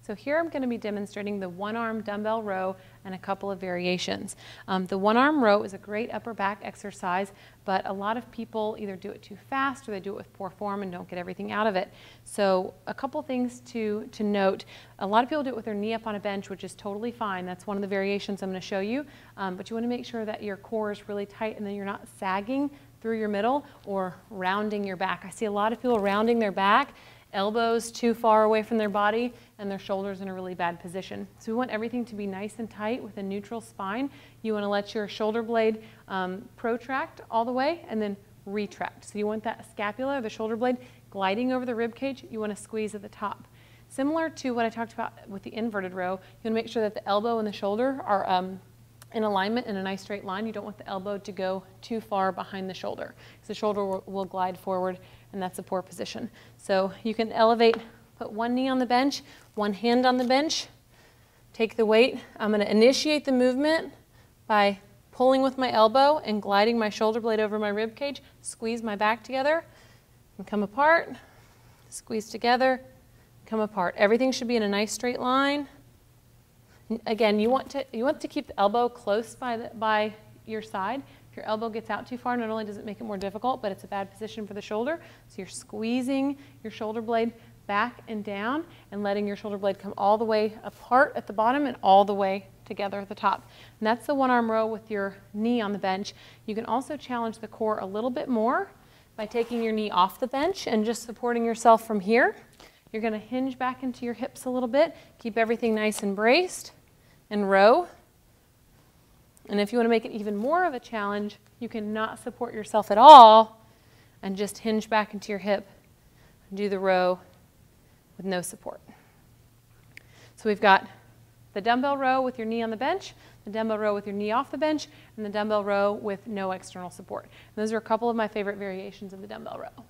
So here I'm going to be demonstrating the one arm dumbbell row and a couple of variations. The one arm row is a great upper back exercise, but a lot of people either do it too fast or they do it with poor form and don't get everything out of it. So a couple things to note. A lot of people do it with their knee up on a bench, which is totally fine. That's one of the variations I'm going to show you. But you want to make sure that your core is really tight and then you're not sagging through your middle or rounding your back. I see a lot of people rounding their back, elbows too far away from their body, and their shoulders in a really bad position. So we want everything to be nice and tight with a neutral spine. You want to let your shoulder blade protract all the way and then retract. So you want that scapula, the shoulder blade, gliding over the rib cage. You want to squeeze at the top. Similar to what I talked about with the inverted row, you want to make sure that the elbow and the shoulder are in alignment in a nice straight line. You don't want the elbow to go too far behind the shoulder, because the shoulder will glide forward, and that's a poor position. So you can elevate, put one knee on the bench, one hand on the bench, take the weight. I'm going to initiate the movement by pulling with my elbow and gliding my shoulder blade over my rib cage, squeeze my back together, and come apart, squeeze together, come apart. Everything should be in a nice straight line. Again, you want to keep the elbow close by your side. If your elbow gets out too far, not only does it make it more difficult, but it's a bad position for the shoulder. So you're squeezing your shoulder blade back and down and letting your shoulder blade come all the way apart at the bottom and all the way together at the top. And that's the one arm row with your knee on the bench. You can also challenge the core a little bit more by taking your knee off the bench and just supporting yourself from here. You're going to hinge back into your hips a little bit, keep everything nice and braced, and row. And if you want to make it even more of a challenge, you can not support yourself at all and just hinge back into your hip and do the row with no support. So we've got the dumbbell row with your knee on the bench, the dumbbell row with your knee off the bench, and the dumbbell row with no external support. And those are a couple of my favorite variations of the dumbbell row.